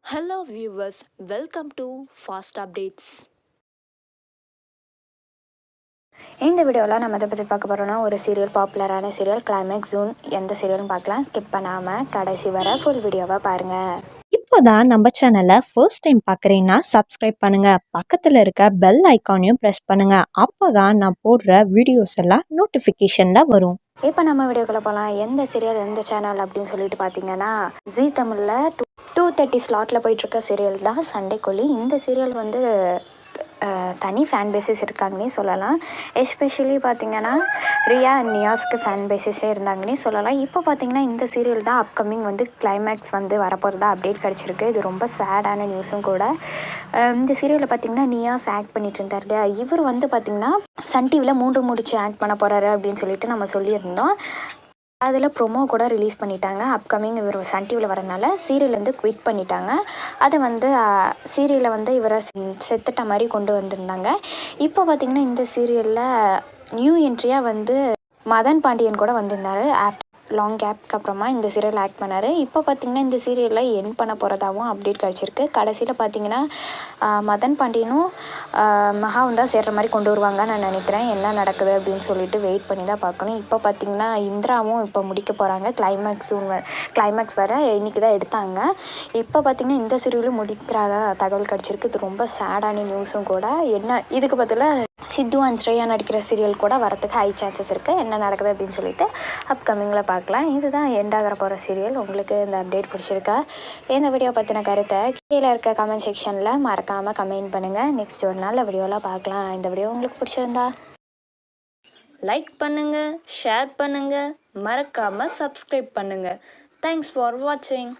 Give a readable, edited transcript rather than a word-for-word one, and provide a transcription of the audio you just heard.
Hello viewers, welcome to Fast Updates. இந்த வீடியோவில் நம்ம எதை பற்றி பார்க்க போகிறோம்னா ஒரு சீரியல், பாப்புலரான சீரியல் கிளைமேக்ஸ் ஜூன். எந்த சீரியல்னு பார்க்கலாம், ஸ்கிப் பண்ணாமல் கடைசி வர ஃபுல் வீடியோவை பாருங்கள். இப்போதான் நம்ம சேனலை ஃபர்ஸ்ட் டைம் பார்க்குறீங்கன்னா சப்ஸ்கிரைப் பண்ணுங்க, பக்கத்தில் இருக்க பெல் ஐக்கானையும் ப்ரெஸ் பண்ணுங்க. அப்போதான் நான் போடுற வீடியோஸ் எல்லாம் நோட்டிஃபிகேஷனில் வரும். இப்போ நம்ம வீடியோக்குள்ளே போகலாம். எந்த சீரியல் எந்த சேனல் அப்படின்னு சொல்லிட்டு பார்த்தீங்கன்னா, ஜீ தமிழில் 2:30 ஸ்லாட்டில் போயிட்டுருக்க சீரியல் தான் சண்டைக்கோழி. இந்த சீரியல் வந்து தனி ஃபேன் பேஸஸ் இருக்காங்கன்னே சொல்லலாம். எஸ்பெஷலி பார்த்திங்கன்னா ரியா அண்ட் நியாஸ்க்கு ஃபேன் பேஸஸே இருந்தாங்கன்னே சொல்லலாம். இப்போ பார்த்திங்கன்னா இந்த சீரியல் தான் அப்கமிங் வந்து கிளைமேக்ஸ் வந்து வரப்போகிறதா அப்டேட் கிடச்சிருக்கு. இது ரொம்ப சேடான நியூஸும் கூட. இந்த சீரியலில் பார்த்திங்கன்னா நியாஸ் ஆக்ட் பண்ணிட்டு இருந்தார் இல்லையா, இவர் வந்து பார்த்திங்கன்னா சன் டிவியில் 3 முடிச்சு ஆக்ட் பண்ண போகிறாரு அப்படின்னு சொல்லிட்டு நம்ம சொல்லியிருந்தோம். அதில் ப்ரொமோ கூட ரிலீஸ் பண்ணிட்டாங்க. அப்கமிங் இவர் சன் டிவியில் வரனால சீரியல் வந்து குவிட் பண்ணிட்டாங்க. அதை வந்து சீரியலை வந்து இவரை செத்துட்ட மாதிரி கொண்டு வந்திருந்தாங்க. இப்போ பார்த்திங்கன்னா இந்த சீரியலில் நியூ என்ட்ரியாக வந்து மதன் பாண்டியன் கூட வந்திருந்தார். ஆஃப்டர் லாங் கேப்க்கு அப்புறமா இந்த சீரியல் ஆக்ட் பண்ணார். இப்போ பார்த்திங்கன்னா இந்த சீரியலில் என் பண்ண போகிறதாகவும் அப்டேட் கிடச்சிருக்கு. கடைசியில் பார்த்திங்கன்னா மதன் பாண்டியனும் மகாவும் தான் சேர்கிற மாதிரி கொண்டு வருவாங்கன்னு நான் நினைக்கிறேன். என்ன நடக்குது அப்படின்னு சொல்லிட்டு வெயிட் பண்ணி தான் பார்க்கணும். இப்போ பார்த்திங்கன்னா இந்திராவும் இப்போ முடிக்க போகிறாங்க. கிளைமேக்ஸ் வர இன்றைக்கி தான் எடுத்தாங்க. இப்போ பார்த்திங்கன்னா இந்த சீரியலும் முடிக்கிறதா தகவல் கிடச்சிருக்கு. இது ரொம்ப சேடான நியூஸும் கூட. என்ன இதுக்கு பதிலாக சித்து அண்ட் ஸ்ரேயா நடிக்கிற சீரியல் கூட வரத்துக்கு ஹை சான்சஸ் இருக்குது. என்ன நடக்குது அப்படின்னு சொல்லிட்டு அப்கமிங்கில் பார்க்கலாம். இதுதான் எண்ட் ஆகிற போகிற சீரியல். உங்களுக்கு இந்த அப்டேட் பிடிச்சிருக்கா? இந்த வீடியோ பற்றின கருத்தை கீழே இருக்க கமெண்ட் செக்ஷனில் மறக்காமல் கமெண்ட் பண்ணுங்கள். நெக்ஸ்ட் ஒரு நாள் வீடியோவில் பார்க்கலாம். இந்த வீடியோ உங்களுக்கு பிடிச்சிருந்தா லைக் பண்ணுங்கள், ஷேர் பண்ணுங்கள், மறக்காமல் சப்ஸ்கிரைப் பண்ணுங்கள். தேங்க்ஸ் ஃபார் வாட்சிங்.